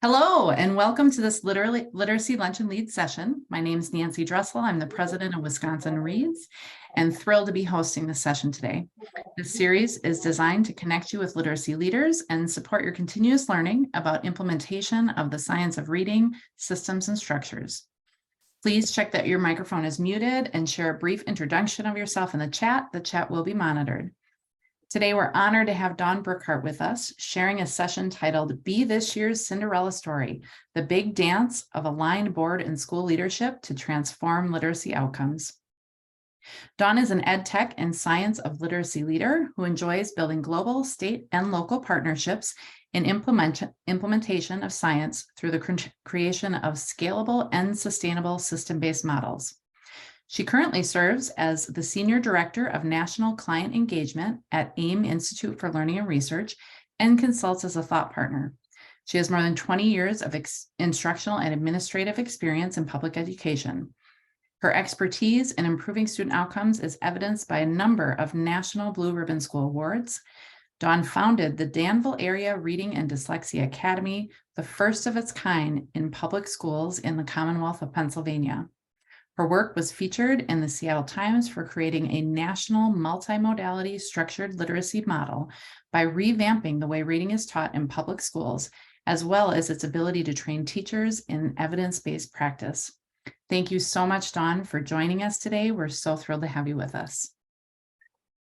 Hello, and welcome to this Literacy Lunch and Lead session. My name is Nancy Dressel. I'm the president of Wisconsin Reads and thrilled to be hosting this session today. This series is designed to connect you with literacy leaders and support your continuous learning about implementation of the science of reading, systems, and structures. Please check that your microphone is muted and share a brief introduction of yourself in the chat. The chat will be monitored. Today, we're honored to have Dawn Brookhart with us, sharing a session titled Be This Year's Cinderella Story, the big dance of aligned board and school leadership to transform literacy outcomes. Dawn is an ed tech and science of literacy leader who enjoys building global, state, and local partnerships in implementation of science through the creation of scalable and sustainable system-based models. She currently serves as the Senior Director of National Client Engagement at AIM Institute for Learning and Research and consults as a thought partner. She has more than 20 years of instructional and administrative experience in public education. Her expertise in improving student outcomes is evidenced by a number of National Blue Ribbon School Awards. Dawn founded the Danville Area Reading and Dyslexia Academy, the first of its kind in public schools in the Commonwealth of Pennsylvania. Her work was featured in the Seattle Times for creating a national multimodality structured literacy model by revamping the way reading is taught in public schools, as well as its ability to train teachers in evidence-based practice. Thank you so much, Dawn, for joining us today. We're so thrilled to have you with us.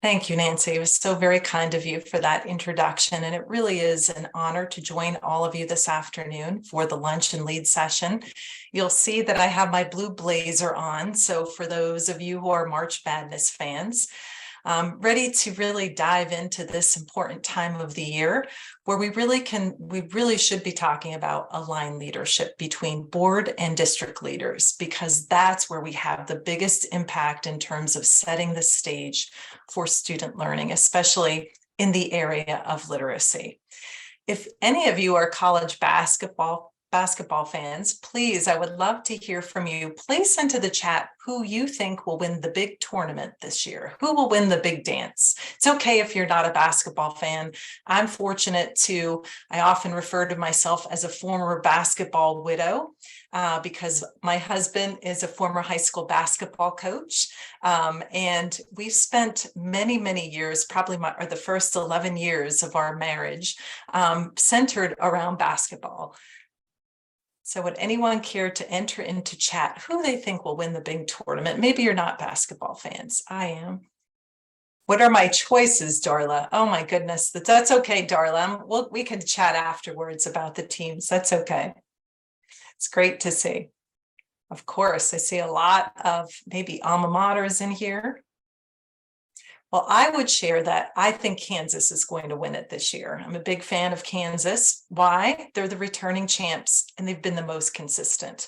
Thank you, Nancy. It was so very kind of you for that introduction. And it really is an honor to join all of you this afternoon for the Lunch and Lead session. You'll see that I have my blue blazer on. So for those of you who are March Madness fans, ready to really dive into this important time of the year where we really should be talking about aligned leadership between board and district leaders, because that's where we have the biggest impact in terms of setting the stage for student learning, especially in the area of literacy. If any of you are college basketball fans, please, I would love to hear from you. Please send to the chat who you think will win the big tournament this year. Who will win the big dance? It's okay if you're not a basketball fan. I'm fortunate I often refer to myself as a former basketball widow because my husband is a former high school basketball coach. And we've spent many, many years, probably the first 11 years of our marriage, centered around basketball. So would anyone care to enter into chat who they think will win the big tournament? Maybe you're not basketball fans. I am. What are my choices, Darla? Oh my goodness, that's okay, Darla. We can chat afterwards about the teams. That's okay. It's great to see. Of course, I see a lot of maybe alma maters in here. Well, I would share that I think Kansas is going to win it this year. I'm a big fan of Kansas. Why? They're the returning champs and they've been the most consistent.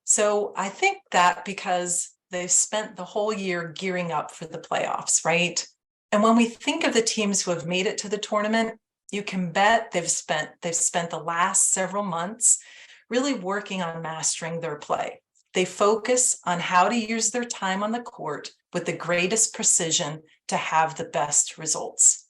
So I think that because they've spent the whole year gearing up for the playoffs, right? And when we think of the teams who have made it to the tournament, you can bet they've spent the last several months really working on mastering their play. They focus on how to use their time on the court with the greatest precision to have the best results.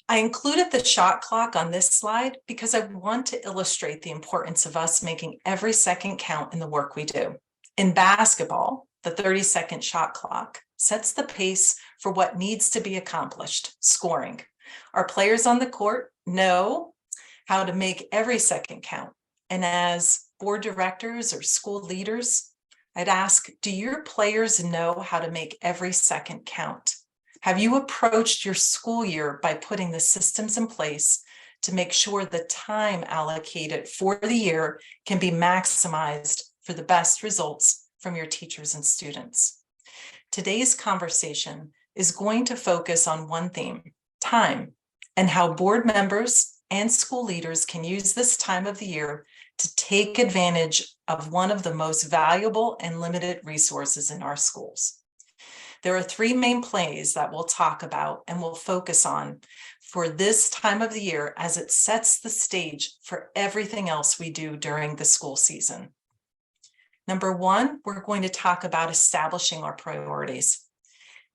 I included the shot clock on this slide because I want to illustrate the importance of us making every second count in the work we do. In basketball, the 30-second shot clock sets the pace for what needs to be accomplished, scoring. Our players on the court know how to make every second count. And as board directors or school leaders, I'd ask, do your players know how to make every second count? Have you approached your school year by putting the systems in place to make sure the time allocated for the year can be maximized for the best results from your teachers and students? Today's conversation is going to focus on one theme, time, and how board members and school leaders can use this time of the year to take advantage of one of the most valuable and limited resources in our schools. There are three main plays that we'll talk about and we'll focus on for this time of the year as it sets the stage for everything else we do during the school season. Number one, we're going to talk about establishing our priorities.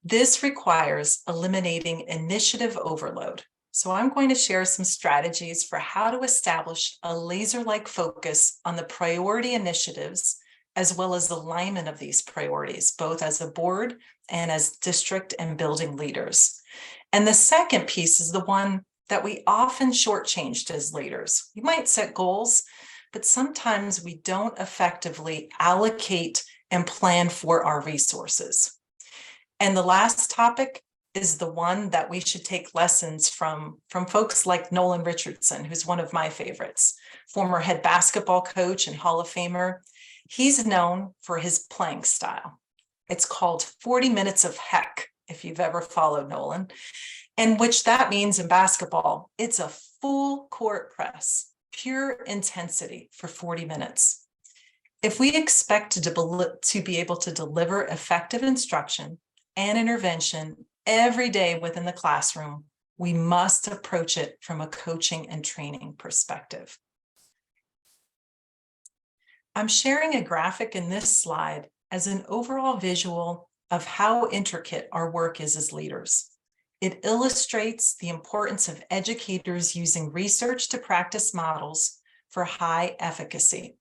This requires eliminating initiative overload. So I'm going to share some strategies for how to establish a laser-like focus on the priority initiatives, as well as alignment of these priorities, both as a board and as district and building leaders. And the second piece is the one that we often shortchanged as leaders. We might set goals, but sometimes we don't effectively allocate and plan for our resources. And the last topic is the one that we should take lessons from folks like Nolan Richardson, who's one of my favorites, former head basketball coach and Hall of Famer. He's known for his playing style. It's called 40 minutes of heck, if you've ever followed Nolan, and which that means in basketball, it's a full court press, pure intensity for 40 minutes. If we expect to be able to deliver effective instruction and intervention every day within the classroom, we must approach it from a coaching and training perspective. I'm sharing a graphic in this slide as an overall visual of how intricate our work is as leaders. It illustrates the importance of educators using research to practice models for high efficacy.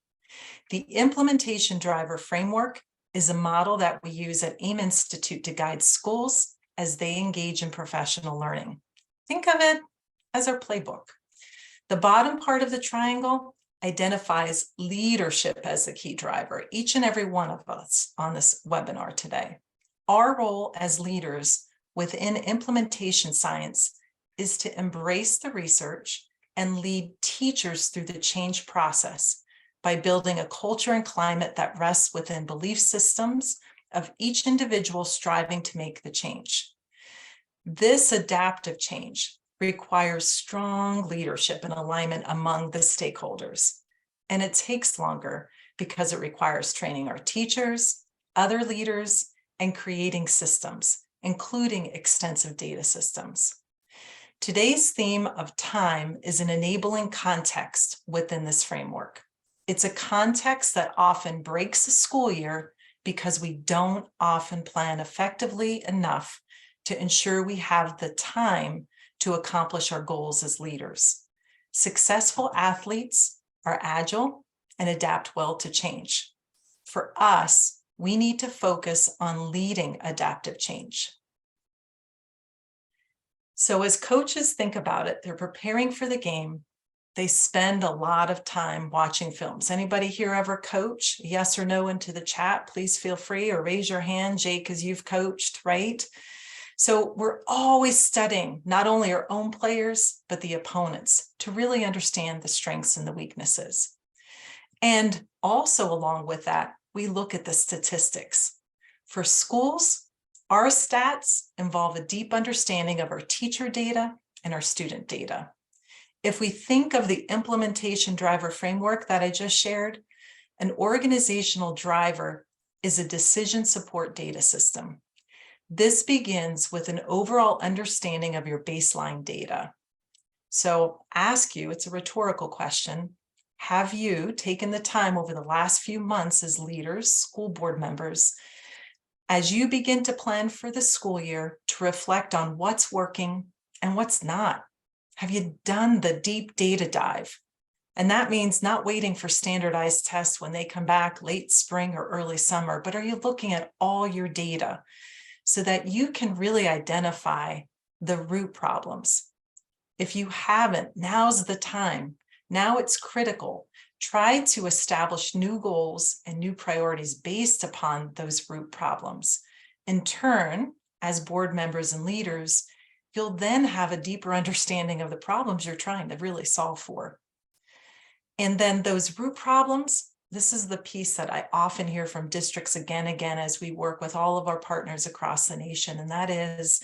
The implementation driver framework is a model that we use at AIM Institute to guide schools as they engage in professional learning. Think of it as our playbook. The bottom part of the triangle identifies leadership as the key driver, each and every one of us on this webinar today. Our role as leaders within implementation science is to embrace the research and lead teachers through the change process by building a culture and climate that rests within belief systems of each individual striving to make the change. This adaptive change requires strong leadership and alignment among the stakeholders. And it takes longer because it requires training our teachers, other leaders, and creating systems, including extensive data systems. Today's theme of time is an enabling context within this framework. It's a context that often breaks the school year because we don't often plan effectively enough to ensure we have the time to accomplish our goals as leaders. Successful athletes are agile and adapt well to change. For us, we need to focus on leading adaptive change. So as coaches think about it, they're preparing for the game. They spend a lot of time watching films. Anybody here ever coach? Yes or no into the chat, please feel free, or raise your hand, Jake, because you've coached, right? So we're always studying not only our own players, but the opponents to really understand the strengths and the weaknesses. And also along with that, we look at the statistics. For schools, our stats involve a deep understanding of our teacher data and our student data. If we think of the implementation driver framework that I just shared, an organizational driver is a decision support data system. This begins with an overall understanding of your baseline data. So ask you, it's a rhetorical question, have you taken the time over the last few months as leaders, school board members, as you begin to plan for the school year, to reflect on what's working and what's not? Have you done the deep data dive? And that means not waiting for standardized tests when they come back late spring or early summer, but are you looking at all your data so that you can really identify the root problems? If you haven't, now's the time. Now it's critical. Try to establish new goals and new priorities based upon those root problems. In turn, as board members and leaders, you'll then have a deeper understanding of the problems you're trying to really solve for. And then those root problems, this is the piece that I often hear from districts again and again as we work with all of our partners across the nation. And that is,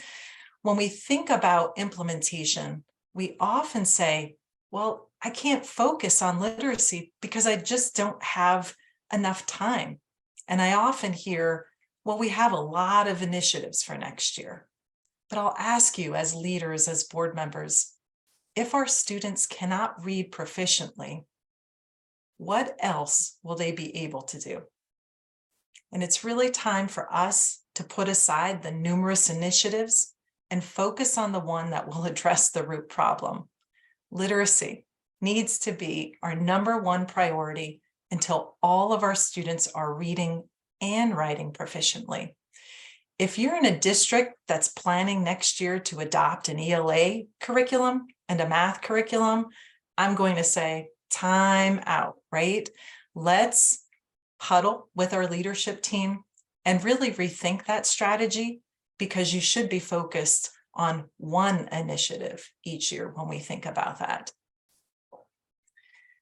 when we think about implementation, we often say, well, I can't focus on literacy because I just don't have enough time. And I often hear, well, we have a lot of initiatives for next year. But I'll ask you as leaders, as board members, if our students cannot read proficiently, what else will they be able to do? And it's really time for us to put aside the numerous initiatives and focus on the one that will address the root problem. Literacy needs to be our #1 priority until all of our students are reading and writing proficiently. If you're in a district that's planning next year to adopt an ELA curriculum and a math curriculum, I'm going to say time out, right? Let's huddle with our leadership team and really rethink that strategy, because you should be focused on one initiative each year when we think about that.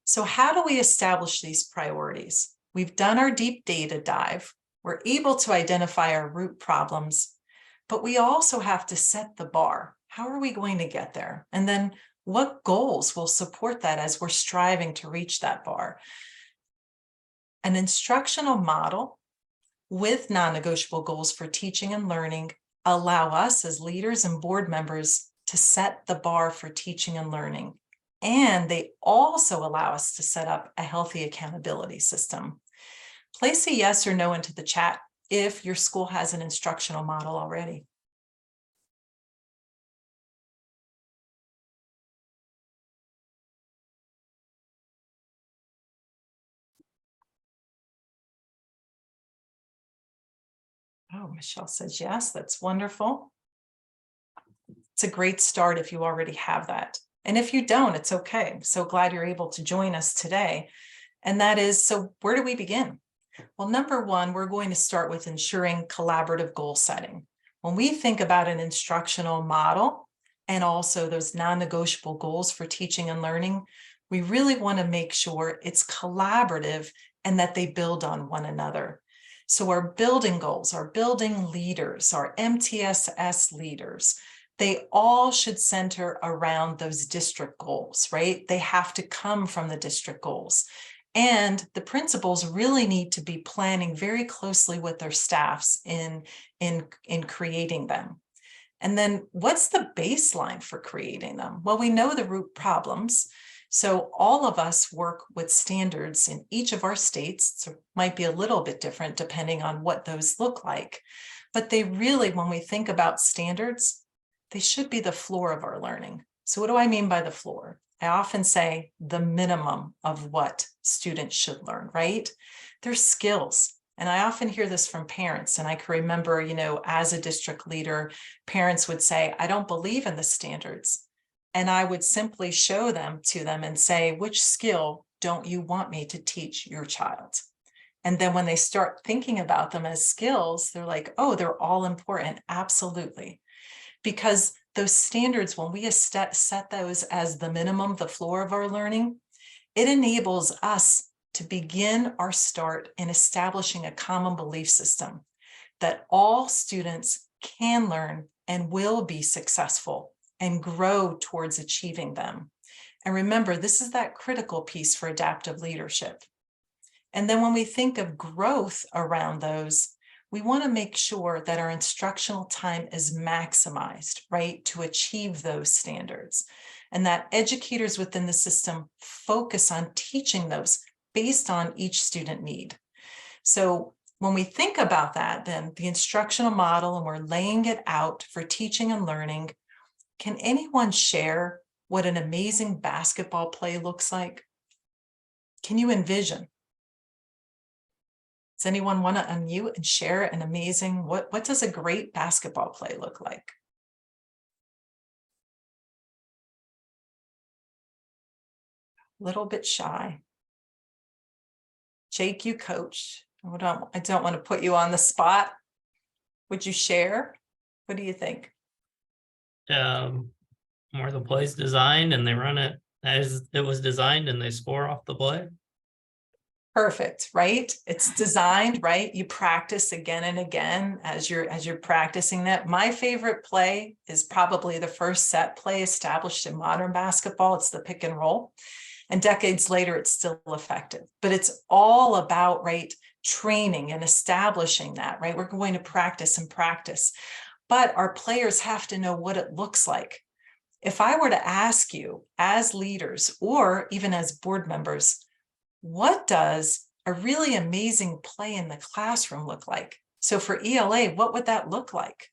So how do we establish these priorities? We've done our deep data dive. We're able to identify our root problems, but we also have to set the bar. How are we going to get there? And then what goals will support that as we're striving to reach that bar? An instructional model with non-negotiable goals for teaching and learning allow us as leaders and board members to set the bar for teaching and learning. And they also allow us to set up a healthy accountability system. Place a yes or no into the chat if your school has an instructional model already. Oh, Michelle says yes, that's wonderful. It's a great start if you already have that. And if you don't, it's okay. I'm so glad you're able to join us today. And that is, so where do we begin? Well, #1, we're going to start with ensuring collaborative goal setting. When we think about an instructional model and also those non-negotiable goals for teaching and learning, we really want to make sure it's collaborative and that they build on one another. So our building goals, our building leaders, our MTSS leaders, they all should center around those district goals, right? They have to come from the district goals. And the principals really need to be planning very closely with their staffs in creating them. And then what's the baseline for creating them? Well, we know the root problems. So all of us work with standards in each of our states. So it might be a little bit different depending on what those look like. But they really, when we think about standards, they should be the floor of our learning. So what do I mean by the floor? I often say the minimum of what students should learn, right? They're skills. And I often hear this from parents. And I can remember, as a district leader, parents would say, I don't believe in the standards. And I would simply show them to them and say, which skill don't you want me to teach your child? And then when they start thinking about them as skills, they're like, oh, they're all important. Absolutely. Because those standards, when we set those as the minimum, the floor of our learning, it enables us to begin our start in establishing a common belief system that all students can learn and will be successful and grow towards achieving them. And remember, this is that critical piece for adaptive leadership. And then when we think of growth around those, we want to make sure that our instructional time is maximized, right, to achieve those standards, and that educators within the system focus on teaching those based on each student need. So when we think about that, then the instructional model, and we're laying it out for teaching and learning, can anyone share what an amazing basketball play looks like? Can you envision? Does anyone want to unmute and share an amazing, what does a great basketball play look like? A little bit shy. Jake, you coach. I don't want to put you on the spot. Would you share? What do you think? More the play's designed and they run it as it was designed and they score off the play. Perfect, right? It's designed, right? You practice again and again as you're practicing that. My favorite play is probably the first set play established in modern basketball. It's the pick and roll. And decades later, it's still effective. But it's all about, right, training and establishing that, right? We're going to practice and practice. But our players have to know what it looks like. If I were to ask you as leaders or even as board members, what does a really amazing play in the classroom look like? So for ELA, what would that look like?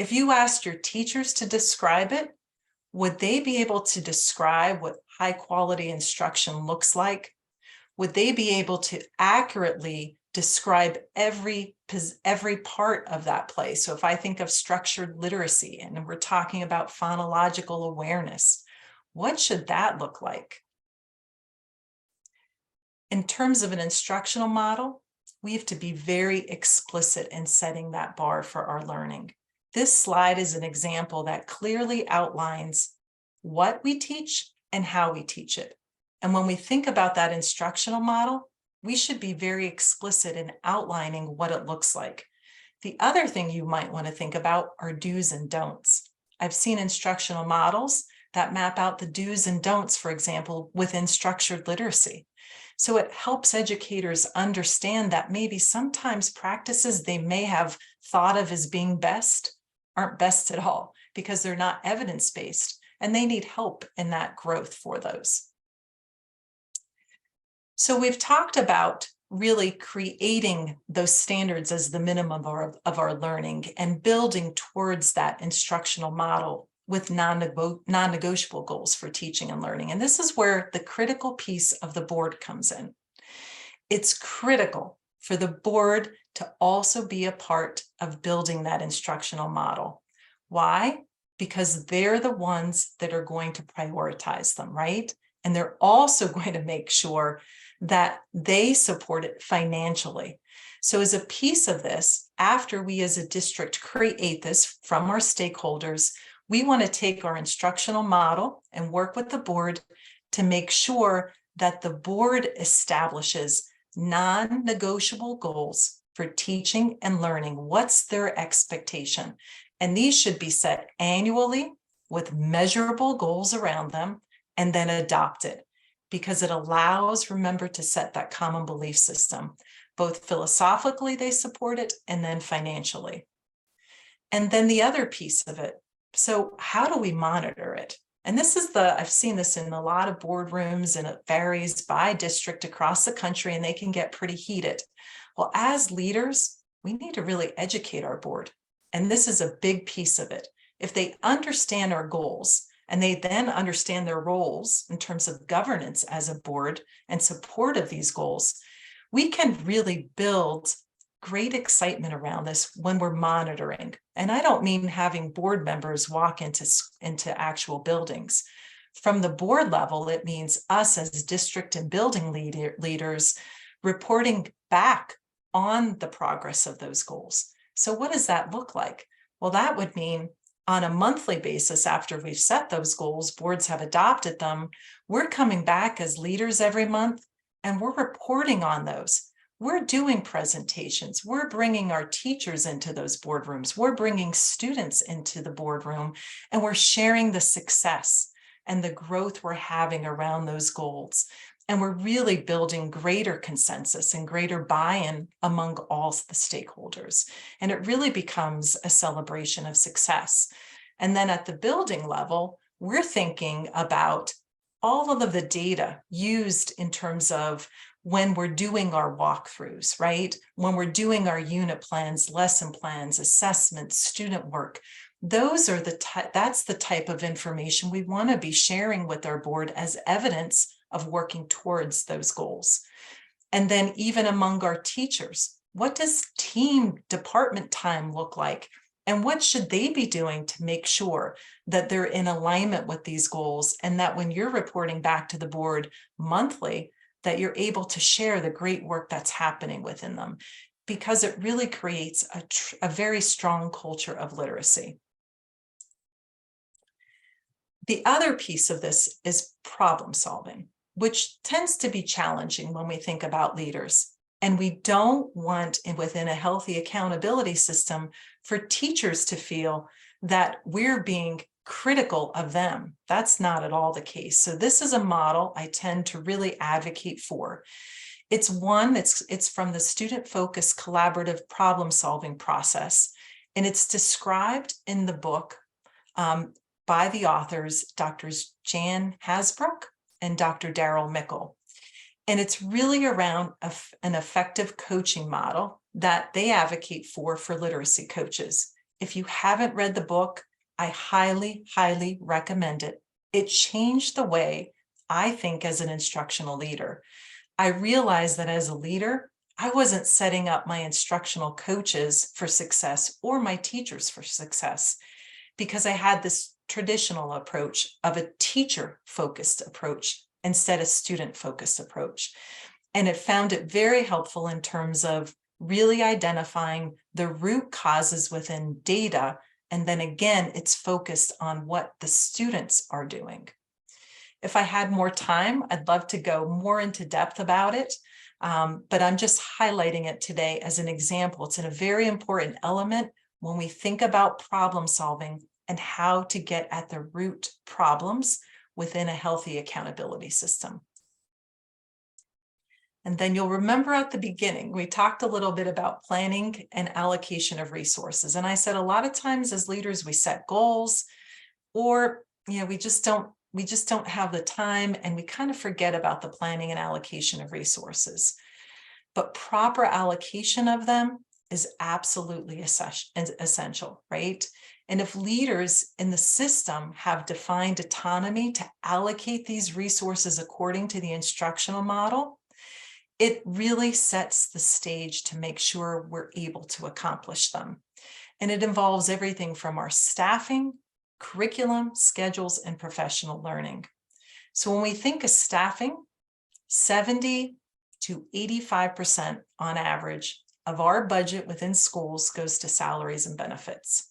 If you asked your teachers to describe it, would they be able to describe what high quality instruction looks like? Would they be able to accurately describe every part of that play? So if I think of structured literacy and we're talking about phonological awareness, what should that look like? In terms of an instructional model, we have to be very explicit in setting that bar for our learning. This slide is an example that clearly outlines what we teach and how we teach it. And when we think about that instructional model, we should be very explicit in outlining what it looks like. The other thing you might want to think about are do's and don'ts. I've seen instructional models that map out the do's and don'ts, for example, within structured literacy. So it helps educators understand that maybe sometimes practices they may have thought of as being best aren't best at all because they're not evidence-based, and they need help in that growth for those. So we've talked about really creating those standards as the minimum of our learning and building towards that instructional model with non-negotiable goals for teaching and learning. And this is where the critical piece of the board comes in. It's critical for the board to also be a part of building that instructional model. Why? Because they're the ones that are going to prioritize them, right? And they're also going to make sure that they support it financially. So as a piece of this, after we as a district create this from our stakeholders, we want to take our instructional model and work with the board to make sure that the board establishes non-negotiable goals for teaching and learning. What's their expectation? And these should be set annually with measurable goals around them and then adopted, because it allows, remember, to set that common belief system. Both philosophically, they support it, and then financially. And then the other piece of it. So how do we monitor it? And this is I've seen this in a lot of boardrooms, and it varies by district across the country, and they can get pretty heated. Well, as leaders, we need to really educate our board. And this is a big piece of it. If they understand our goals, and they then understand their roles in terms of governance as a board and support of these goals, we can really build great excitement around this when we're monitoring. And I don't mean having board members walk into actual buildings. From the board level, it means us as district and building leaders reporting back on the progress of those goals. So what does that look like? Well, that would mean on a monthly basis, after we've set those goals, boards have adopted them, we're coming back as leaders every month and we're reporting on those. We're doing presentations. We're bringing our teachers into those boardrooms. We're bringing students into the boardroom, and we're sharing the success and the growth we're having around those goals. And we're really building greater consensus and greater buy-in among all the stakeholders. And it really becomes a celebration of success. And then at the building level, we're thinking about all of the data used in terms of when we're doing our walkthroughs, right? When we're doing our unit plans, lesson plans, assessments, student work. Those are that's the type of information we want to be sharing with our board as evidence of working towards those goals. And then even among our teachers, what does team department time look like? And what should they be doing to make sure that they're in alignment with these goals, and that when you're reporting back to the board monthly, that you're able to share the great work that's happening within them, because it really creates a very strong culture of literacy. The other piece of this is problem solving, which tends to be challenging when we think about leaders. And we don't want, within a healthy accountability system, for teachers to feel that we're being critical of them. That's not at all the case. So this is a model I tend to really advocate for. It's from the student-focused collaborative problem-solving process. And it's described in the book by the authors, Drs. Jan Hasbrook and Dr. Daryl Mickle. And it's really around an effective coaching model that they advocate for literacy coaches. If you haven't read the book, I highly, highly recommend it. It changed the way I think as an instructional leader. I realized that as a leader, I wasn't setting up my instructional coaches for success or my teachers for success, because I had this traditional approach of a teacher-focused approach instead of student-focused approach. And it found it very helpful in terms of really identifying the root causes within data. And then again, it's focused on what the students are doing. If I had more time, I'd love to go more into depth about it. But I'm just highlighting it today as an example. It's a very important element when we think about problem solving and how to get at the root problems within a healthy accountability system. And then you'll remember at the beginning, we talked a little bit about planning and allocation of resources. And I said a lot of times as leaders, we set goals, or we just don't have the time, and we kind of forget about the planning and allocation of resources. But proper allocation of them is absolutely essential, right? And if leaders in the system have defined autonomy to allocate these resources according to the instructional model, it really sets the stage to make sure we're able to accomplish them. And it involves everything from our staffing, curriculum, schedules, and professional learning. So when we think of staffing, 70 to 85% on average of our budget within schools goes to salaries and benefits.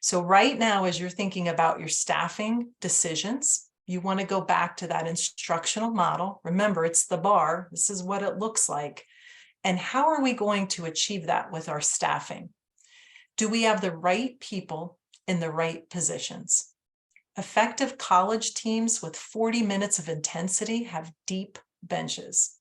So right now, as you're thinking about your staffing decisions, you want to go back to that instructional model. Remember, it's the bar. This is what it looks like. And how are we going to achieve that with our staffing? Do we have the right people in the right positions? Effective college teams with 40 minutes of intensity have deep benches.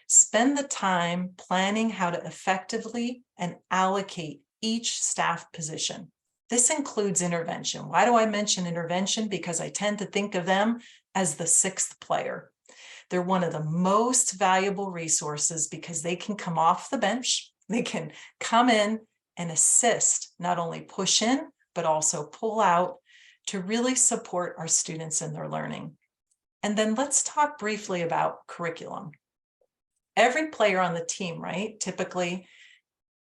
Spend the time planning how to effectively and allocate each staff position. This includes intervention. Why do I mention intervention? Because I tend to think of them as the sixth player. They're one of the most valuable resources because they can come off the bench. They can come in and assist, not only push in, but also pull out to really support our students in their learning. And then let's talk briefly about curriculum. Every player on the team, right? Typically,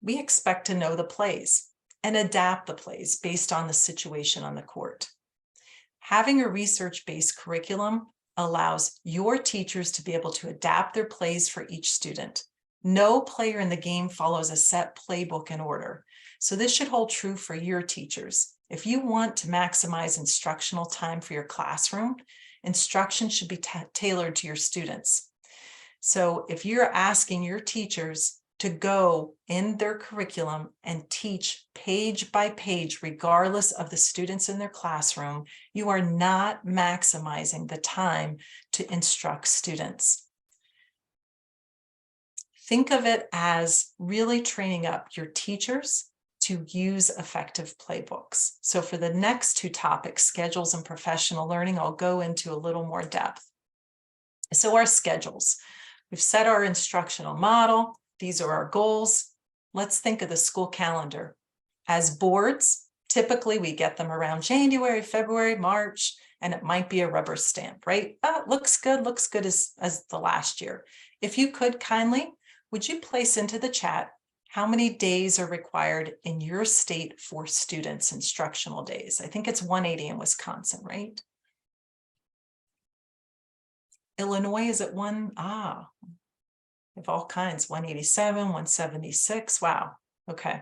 we expect to know the plays and adapt the plays based on the situation on the court. Having a research-based curriculum allows your teachers to be able to adapt their plays for each student. No player in the game follows a set playbook in order. So this should hold true for your teachers. If you want to maximize instructional time for your classroom, instruction should be tailored to your students. So if you're asking your teachers to go in their curriculum and teach page by page, regardless of the students in their classroom, you are not maximizing the time to instruct students. Think of it as really training up your teachers to use effective playbooks. So for the next two topics, schedules and professional learning, I'll go into a little more depth. So our schedules, we've set our instructional model. These are our goals. Let's think of the school calendar. As boards, typically we get them around January, February, March, and it might be a rubber stamp, right? Looks good as the last year. If you could kindly, would you place into the chat how many days are required in your state for students' instructional days? I think it's 180 in Wisconsin, right? Illinois is at of all kinds, 187, 176. Wow. Okay.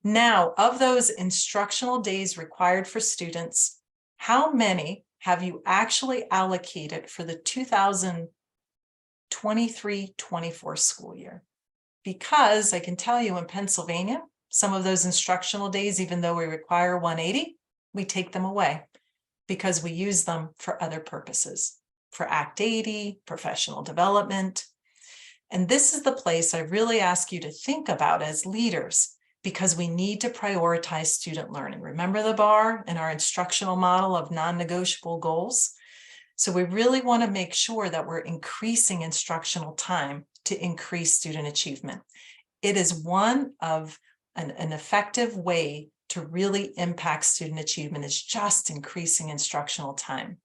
Now, of those instructional days required for students, how many have you actually allocated for the 2023-24 school year? Because I can tell you in Pennsylvania, some of those instructional days, even though we require 180, we take them away because we use them for other purposes, for Act 80, professional development. And this is the place I really ask you to think about as leaders, because we need to prioritize student learning. Remember the bar in our instructional model of non-negotiable goals? So we really want to make sure that we're increasing instructional time to increase student achievement. It is one of an effective way to really impact student achievement is just increasing instructional time.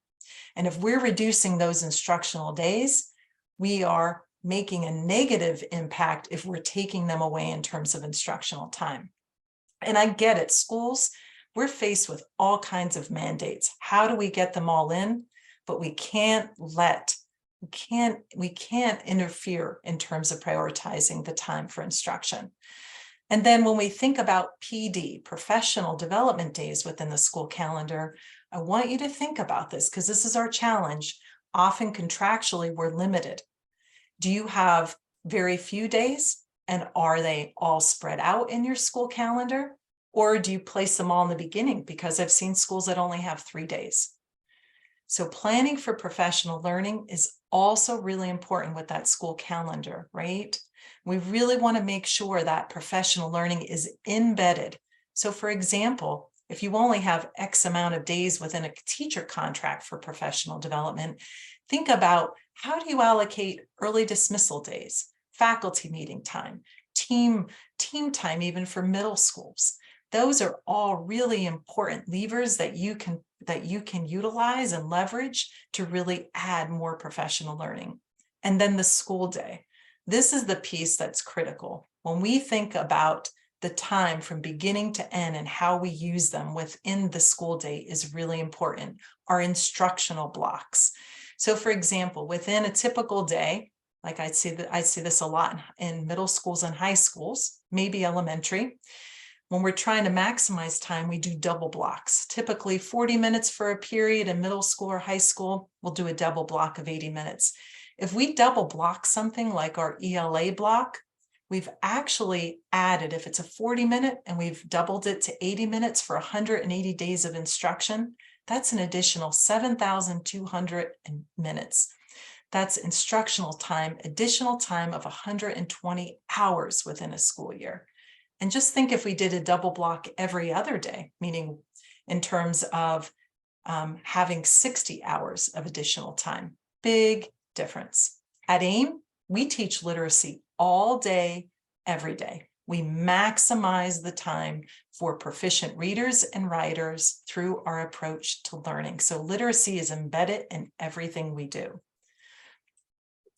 And if we're reducing those instructional days, we are making a negative impact if we're taking them away in terms of instructional time. And I get it, schools, we're faced with all kinds of mandates. How do we get them all in? But we can't interfere in terms of prioritizing the time for instruction. And then when we think about PD, professional development days within the school calendar, I want you to think about this because this is our challenge. Often contractually, we're limited. Do you have very few days, and are they all spread out in your school calendar? Or do you place them all in the beginning? Because I've seen schools that only have 3 days. So planning for professional learning is also really important with that school calendar, right? We really want to make sure that professional learning is embedded. So for example, if you only have X amount of days within a teacher contract for professional development, think about how do you allocate early dismissal days, faculty meeting time, team time, even for middle schools. Those are all really important levers that you can utilize and leverage to really add more professional learning. And then the school day. This is the piece that's critical. When we think about the time from beginning to end and how we use them within the school day is really important. Our instructional blocks. So for example, within a typical day, like I see this a lot in middle schools and high schools, maybe elementary. When we're trying to maximize time, we do double blocks. Typically 40 minutes for a period in middle school or high school, we'll do a double block of 80 minutes. If we double block something like our ELA block, we've actually added, if it's a 40-minute and we've doubled it to 80 minutes for 180 days of instruction, that's an additional 7,200 minutes. That's instructional time, additional time of 120 hours within a school year. And just think if we did a double block every other day, meaning in terms of having 60 hours of additional time, big difference. At AIM, we teach literacy all day, every day. We maximize the time for proficient readers and writers through our approach to learning. So literacy is embedded in everything we do.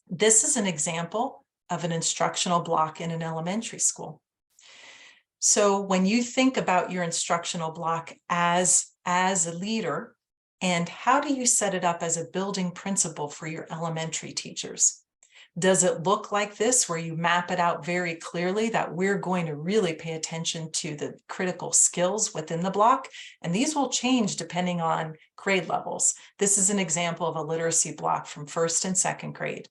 This is an example of an instructional block in an elementary school. So when you think about your instructional block as a leader, and how do you set it up as a building principle for your elementary teachers? Does it look like this, where you map it out very clearly that we're going to really pay attention to the critical skills within the block? And these will change depending on grade levels. This is an example of a literacy block from 1st and 2nd grade.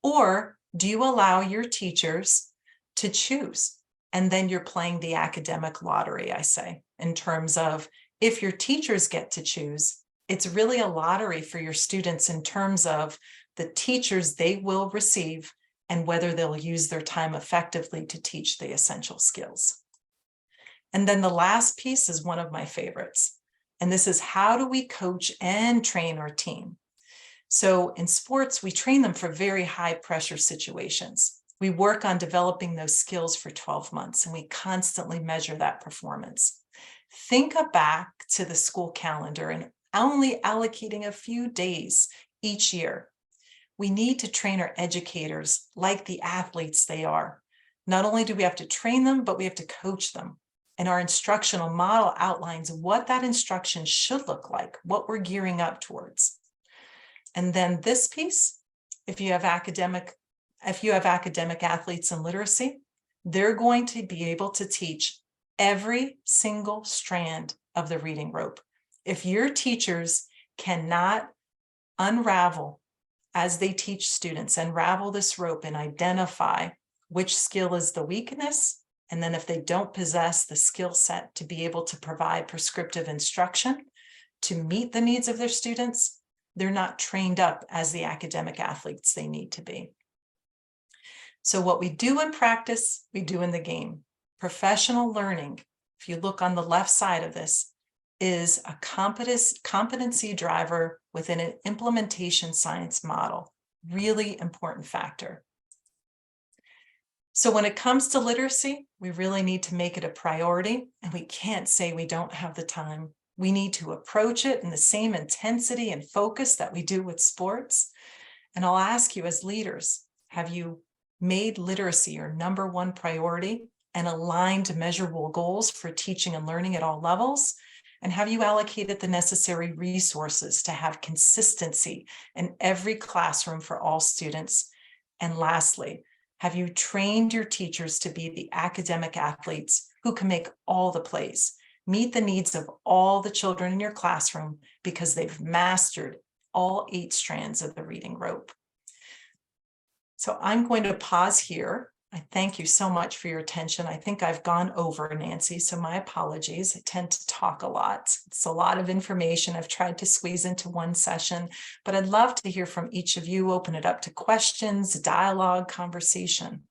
Or do you allow your teachers to choose? And then you're playing the academic lottery, I say, in terms of if your teachers get to choose, it's really a lottery for your students in terms of the teachers they will receive and whether they'll use their time effectively to teach the essential skills. And then the last piece is one of my favorites. And this is, how do we coach and train our team? So in sports, we train them for very high pressure situations. We work on developing those skills for 12 months, and we constantly measure that performance. Think back to the school calendar and only allocating a few days each year. We need to train our educators like the athletes they are. Not only do we have to train them, but we have to coach them. And our instructional model outlines what that instruction should look like, what we're gearing up towards. And then this piece, if you have academic athletes in literacy, they're going to be able to teach every single strand of the reading rope. If your teachers cannot unravel, as they teach students, unravel this rope and identify which skill is the weakness, and then if they don't possess the skill set to be able to provide prescriptive instruction to meet the needs of their students, they're not trained up as the academic athletes they need to be. So what we do in practice, we do in the game. Professional learning, if you look on the left side of this, is a competency driver within an implementation science model. Really important factor. So when it comes to literacy, we really need to make it a priority, and we can't say we don't have the time. We need to approach it in the same intensity and focus that we do with sports. And I'll ask you as leaders, have you made literacy your number one priority and aligned measurable goals for teaching and learning at all levels? And have you allocated the necessary resources to have consistency in every classroom for all students? And lastly, have you trained your teachers to be the academic athletes who can make all the plays, meet the needs of all the children in your classroom because they've mastered all 8 strands of the reading rope? So I'm going to pause here. I thank you so much for your attention. I think I've gone over, Nancy, so my apologies. I tend to talk a lot. It's a lot of information I've tried to squeeze into one session, but I'd love to hear from each of you, open it up to questions, dialogue, conversation.